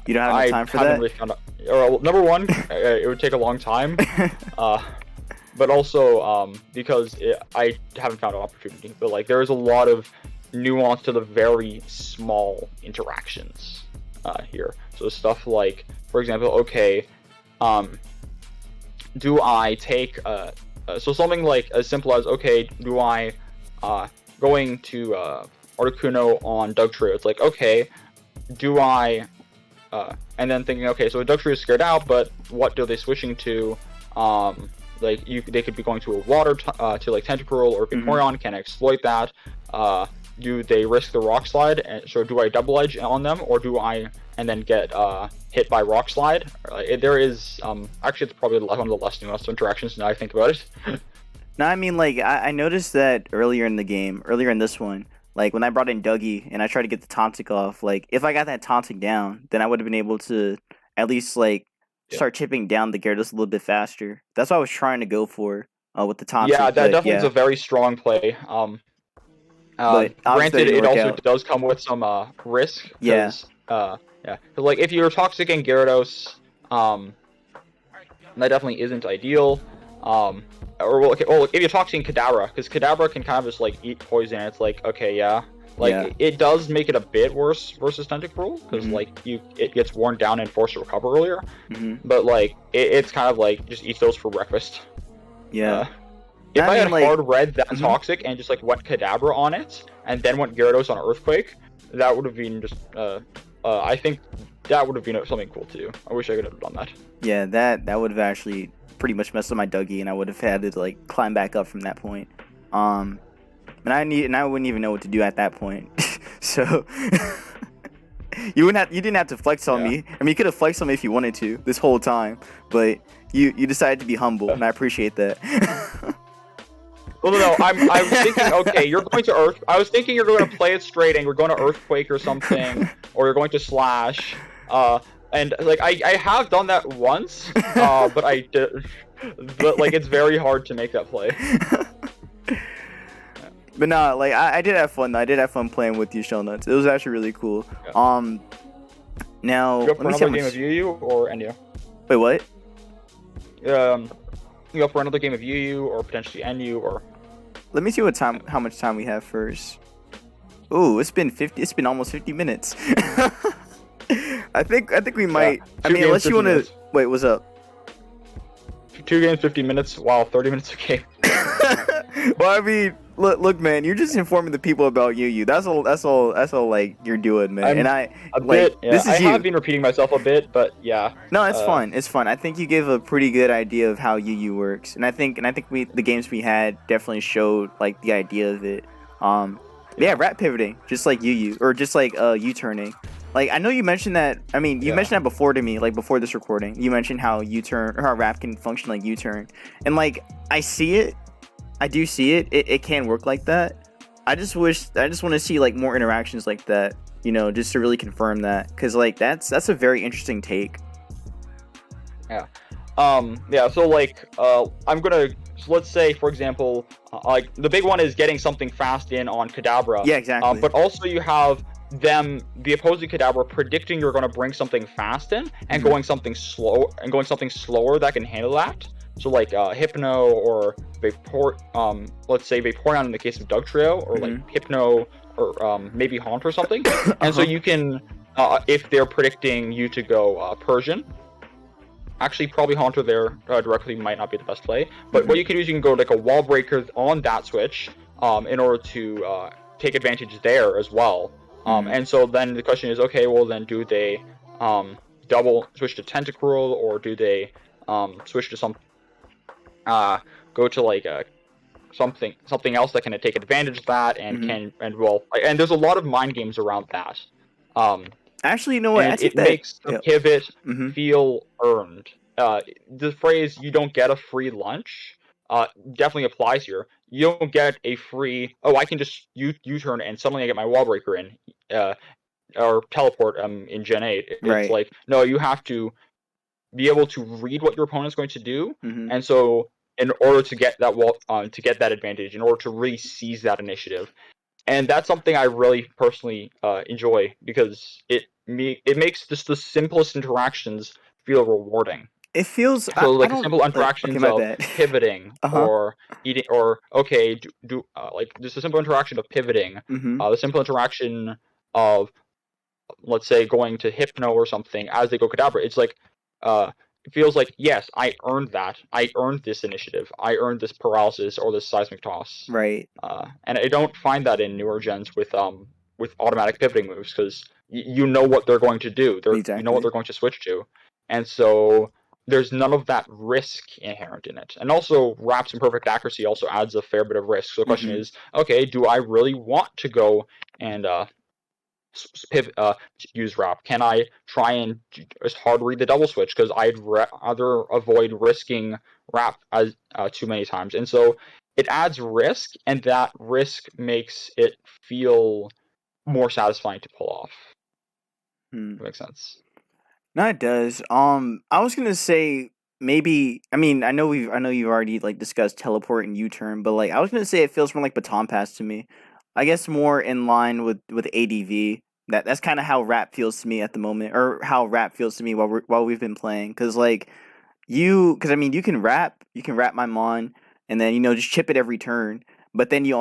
you don't have enough time for that. Really found out, or, number one, it would take a long time. But also because I haven't found an opportunity. But like there is a lot of nuance to the very small interactions here. So stuff like, for example, okay, do I take so something like as simple as, okay, do I going to Articuno on Dugtrio? It's like, okay, do I and then thinking, okay, so Dugtrio is scared out, but what do they switching to? Like they could be going to a water to like Tentacruel or Vaporeon. Can I exploit that? Do they risk the Rock Slide? And so do I double edge on them, or do I and then get hit by Rock Slide? There is actually it's probably one of the less nuanced interactions now I think about it. No, I mean, like I noticed that earlier in the game, earlier in this one, like when I brought in Dougie and I tried to get the Tauntic off, like if I got that Tauntic down, then I would have been able to at least like start chipping down the Gyarados a little bit faster. That's what I was trying to go for with the Tauntic. Yeah, that definitely is a very strong play. But granted, it also does come with some risk. Yeah. Yeah. Like if you're toxic in Gyarados, that definitely isn't ideal. Or well, if you're toxic in Kadabra, because Kadabra can kind of just like eat poison. And it's like, okay, yeah. Like it does make it a bit worse versus Tentacruel, because like it gets worn down and forced to recover earlier. But like it's kind of like just eat those for breakfast. Yeah. If I had hard red that toxic and just like went Kadabra on it, and then went Gyarados on Earthquake, that would have been just I think that would have been something cool too. I wish I could have done that. Yeah, that would have actually pretty much messed up my Dougie, and I would have had to like climb back up from that point. And I wouldn't even know what to do at that point. So you didn't have to flex on me. I mean, you could have flexed on me if you wanted to this whole time, but you decided to be humble, and I appreciate that. Well, no, I was thinking, okay, you're going to Earth. I was thinking you're going to play it straight, and you're going to Earthquake or something, or you're going to Slash. And like I have done that once, but I did, but like it's very hard to make that play. But nah, like I did have fun. I did have fun playing with you, Shellnuts. It was actually really cool. Yeah. Now you up for another game of Yu or Enyu? Wait, what? You up for another game of Yu or potentially Enyu or? Let me see how much time we have first. Ooh, it's been almost 50 minutes. I think we might. I mean, unless you want to. Wait, what's up? 2 games, 50 minutes. Wow, 30 minutes a game. Well, I mean, look, man, you're just informing the people about you. That's all. That's all. That's all. Like you're doing, man. And I'm I a like bit, yeah. this I is have you. been repeating myself a bit, but yeah. No, it's Uh, fun. It's fun. I think you gave a pretty good idea of how UU works, and I think the games we had definitely showed like the idea of it. Um, yeah, yeah, rat pivoting, just like UU, or just like U-turning. Like I know you mentioned that. I mean, you yeah. mentioned that before to me, like before this recording. You mentioned how U-turn or how rap can function like U-turn, and like I see it. I do see it. It can work like that. I just want to see like more interactions like that. You know, just to really confirm that, because like that's a very interesting take. Yeah. Yeah, so like, I'm gonna, so let's say, for example, like, the big one is getting something fast in on Kadabra. Yeah, exactly. But also you have the opposing Kadabra, predicting you're gonna bring something fast in, and Mhm. going something slower that can handle that. So like, Hypno or Vapor, let's say Vaporeon in the case of Dugtrio, or like Mhm. Hypno, or maybe Haunt or something. Uh And so huh. you can, if they're predicting you to go, Persian, actually probably Haunter there directly might not be the best play, but what Mhm. you can do is you can go like a wall breaker on that switch, in order to take advantage there as well. Mhm. And so then the question is, okay, well then do they double switch to Tentacruel, or do they switch to some uh go to like something else that can take advantage of that, and Mhm. there's a lot of mind games around that. Um, Actually, you know what? I and take it that. makes the Yeah. pivot Mhm. feel earned. The phrase "you don't get a free lunch" definitely applies here. You don't get a free, oh, I can just U-turn and suddenly I get my wall breaker in, uh, or teleport in Gen 8. It's Right. like, no, you have to be able to read what your opponent's going to do, Mhm. and so in order to get that wall, to get that advantage, in order to really seize that initiative, and that's something I really personally enjoy, because it makes just the simplest interactions feel rewarding. It feels. So I like the don't simple like. Okay, interactions my of bad. pivoting, Uh huh. or eating, or okay, like just a simple interaction of pivoting, Mhm. the simple interaction of, let's say, going to Hypno or something as they go Kadabra. It's like, uh, it feels like, yes, I earned that. I earned this initiative. I earned this paralysis or this seismic toss. Right. And I don't find that in newer gens with automatic pivoting moves, because you know what they're going to do. You know what Exactly. they're going to switch to, and so there's none of that risk inherent in it. And also, Rap's imperfect accuracy also adds a fair bit of risk. So the question Mhm. is, okay, do I really want to go and pivot, use Rap? Can I try and just hard read the double switch, because I'd rather avoid risking Rap as too many times? And so it adds risk, and that risk makes it feel more satisfying to pull off. Hmm. That makes sense. No, it does. I was gonna say maybe. I mean, I know you've already like discussed teleport and U-turn, but like I was gonna say it feels more like baton pass to me. I guess more in line with ADV. That's kind of how rap feels to me at the moment, or how rap feels to me while we've been playing. Cause like because I mean, you can rap my mon, and then just chip it every turn. But then Yeah. you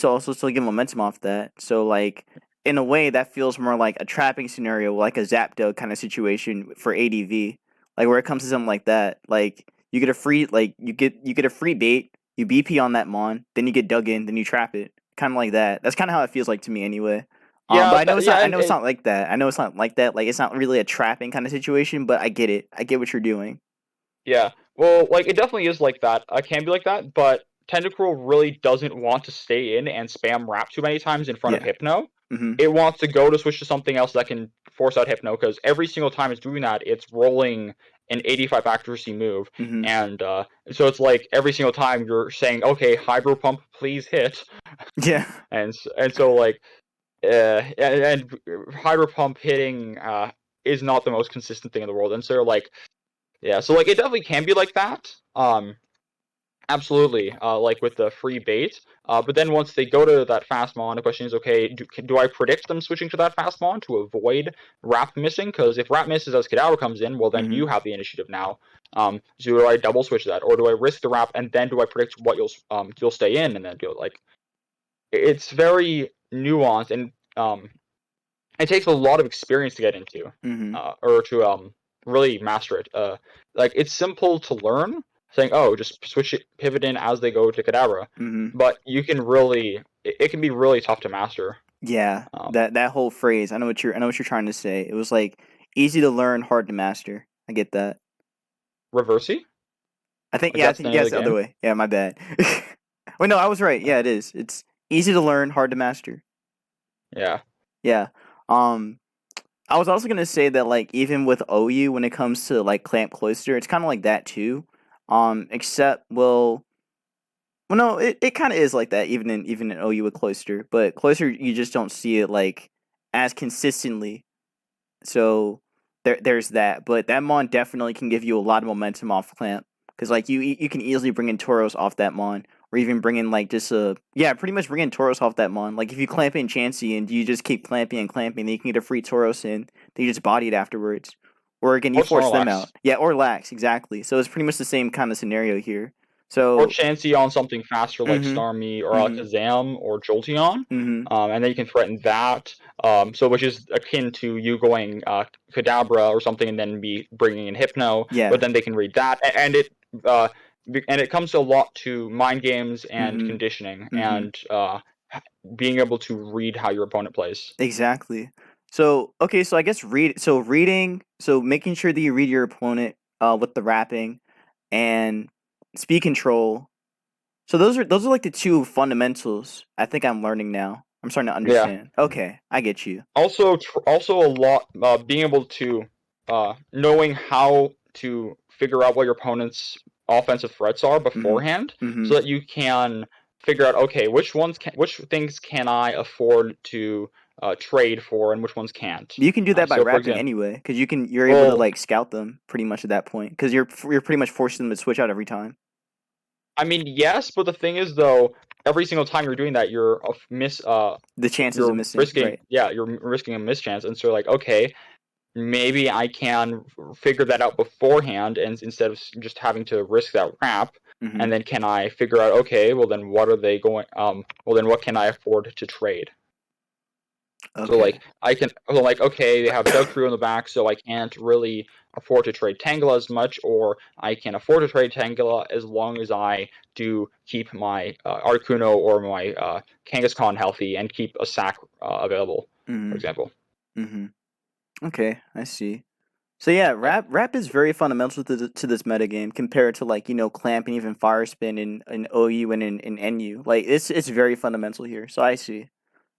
also still get momentum off that. So like in a way, that feels more like a trapping scenario, like a Zapdo kind of situation for ADV. Like where it comes to something like that, like you get a free you get a free bait, you BP on that mon, then you get dug in, then you trap it, kind of like that. That's kind of how it feels like to me anyway. Yeah. But I know it's not. Yeah. I And know it's not like that. I know it's not like that. Like it's not really a trapping kind of situation. But I get it. I get what you're doing. yeah. Well, like, it definitely is like that. Can be like that, but Tentacruel really doesn't want to stay in and spam Rap too many times in front of Yeah. Hypno. Mhm. It wants to go to switch to something else that can force out Hypno, because every single time it's doing that, it's rolling an 85 accuracy move, Mhm. and so it's like every single time you're saying, okay, Hydro Pump, please hit, Yeah. and so like, and Hydro Pump hitting is not the most consistent thing in the world, and so like, yeah, so like it definitely can be like that. Absolutely, like with the free bait. But then once they go to that fast mon, the question is, okay, do I predict them switching to that fast mon to avoid Rap missing? Because if Rap misses as Kadabra comes in, well, then Mhm. you have the initiative now. So do I double switch that, or do I risk the Rap and then do I predict what you'll stay in and then do it? Like, it's very nuanced, and it takes a lot of experience to get into, Mhm. or to really master it. Like, it's simple to learn, saying, oh, just switch it, pivot in as they go to Kadabra. But you can really, it can be really tough to master. Yeah, that whole phrase. I know what you're trying to say. It was like easy to learn, hard to master. I get that. Reversey? I think Like that's the name yeah, of it's the the other game? way. Yeah, my bad. Wait, no, I was right. Yeah, it is. It's easy to learn, hard to master. Yeah. Yeah. Um, I was also gonna say that like even with OU when it comes to like clamp cloister, it's kind of like that too. Except well, no, it kind of is like that even in OU with cloister, but cloister you just don't see it like as consistently. So there's that, but that mon definitely can give you a lot of momentum off clamp because like you can easily bring in Tauros off that mon, or even bring in like just pretty much bring in Tauros off that mon. Like if you clamp in Chansey and you just keep clamping and clamping, then you can get a free Tauros in, then you just body it afterwards, or again you Or force them Snorlax. out. Yeah, or Lax exactly. So it's pretty much the same kind of scenario here. Or So Chansey on something faster like mm-hmm Starmie or mm-hmm Alakazam or Jolteon. mm-hmm And then you can threaten that. So which is akin to you going Kadabra or something and then be bringing in Hypno, yeah but then they can read that. Uh, and it comes a lot to mind games and mm-hmm conditioning mm-hmm and being able to read how your opponent plays. Exactly. So okay, so I guess reading, so making sure that you read your opponent with the wrapping and speed control. So those are like the two fundamentals I think I'm learning now. I'm starting to Yeah. understand. Okay, I get you. Also a lot being able to knowing how to figure out what your opponent's offensive threats are Mhm. beforehand, so Mhm. that you can figure out, okay, which things can I afford to trade for, and which ones can't. You can do that by So for wrapping example, anyway, because you're able to well, like scout them pretty much at that point, because you're pretty much forcing them to switch out every time. I mean, yes, but the thing is though, every single time you're doing that, The chances of you're missing, risking, right? yeah, you're risking a mischance, and so like, okay, maybe I can figure that out beforehand, and instead of just having to risk that wrap, and Mhm. then can I figure out, okay, well then what are they going? Well then what can I afford to trade? So Okay. like I can, well, like okay, they have Tentacruel in the back, so I can't really afford to trade Tangela as much, or I can afford to trade Tangela as long as I do keep my Articuno or my Kangaskhan healthy and keep a sack available, for Mhm. example. Mhm. Okay, I see. So yeah, rap is very fundamental to this metagame compared to like clamp and even fire spin in OU and in NU. Like it's very fundamental here. So I see.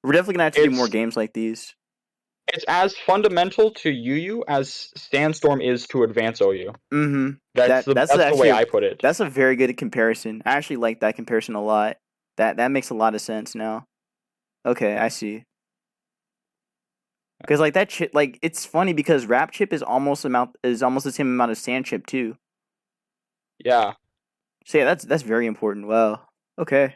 We're definitely gonna have to do more It's games like these. It's as fundamental to UU as Sandstorm is to Advance OU. Mm-hmm. That's That the that's that's the way actually I put it. that's a very good comparison. I actually like that comparison a lot. That makes a lot of sense now. Okay, I see. Because like that chip, like it's funny because rap chip is almost the same amount of sand chip too. Yeah. So yeah, that's very important. Wow. Okay.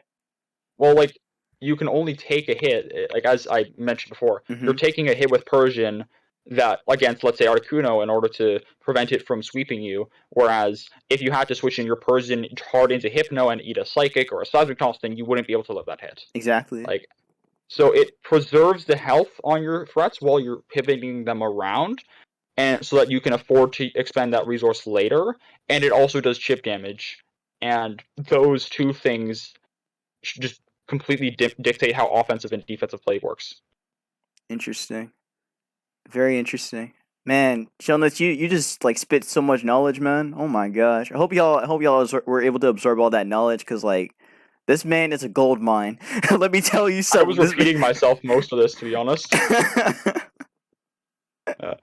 Well, like you can only take a hit, like as I mentioned before, you're Mm-hmm. taking a hit with Persian that against, let's say, Articuno in order to prevent it from sweeping you. Whereas if you had to switch in your Persian hard into Hypno and eat a Psychic or a Seismic Toss, then you wouldn't be able to live that hit. Exactly. Like so, it preserves the health on your threats while you're pivoting them around, and so that you can afford to expend that resource later, and it also does chip damage, and those two things just completely dictate how offensive and defensive play works. Interesting. Very interesting. Man, Shellnuts, you just like spit so much knowledge, man. Oh my gosh. I hope y'all were able to absorb all that knowledge because like this man is a gold mine. Let me tell you I was something. This repeating myself most of this, to be honest. man. uh,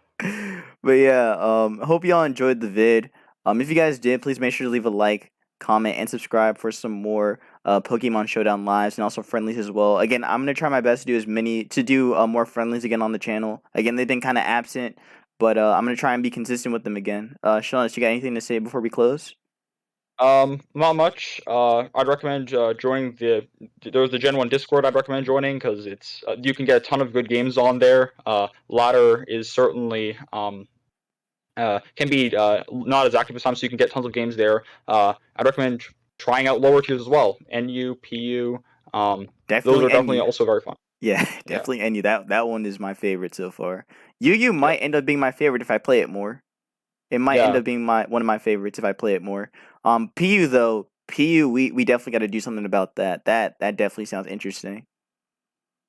But yeah, I hope y'all enjoyed the vid. If you guys did, please make sure to leave a like, comment, and subscribe for some more Pokemon Showdown lives and also friendlies as well. Again, I'm gonna try my best to do more friendlies again on the channel. Again, they've been kind of absent, but I'm gonna try and be consistent with them again. Sean, you got anything to say before we close? not much. I'd recommend joining there's the Gen 1 Discord. I'd recommend joining because it's you can get a ton of good games on there. Ladder is certainly can be not as active as time, so you can get tons of games there. I'd recommend trying out lower tiers as well. NU, PU. Those Definitely are definitely NU. also very fun. Yeah, Yeah. definitely NU. That one is my favorite so far. Yu Yeah. might end up being my favorite if I play it more. It might end Yeah. up being one of my favorites if I play it more. PU though, PU we definitely got to do something about that. That definitely sounds interesting.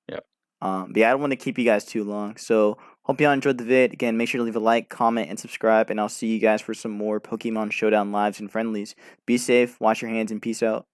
Yeah. But yeah, I don't want to keep you guys too long. So hope y'all enjoyed the vid. Again, make sure to leave a like, comment, and subscribe. And I'll see you guys for some more Pokemon Showdown lives and friendlies. Be safe, wash your hands, and peace out.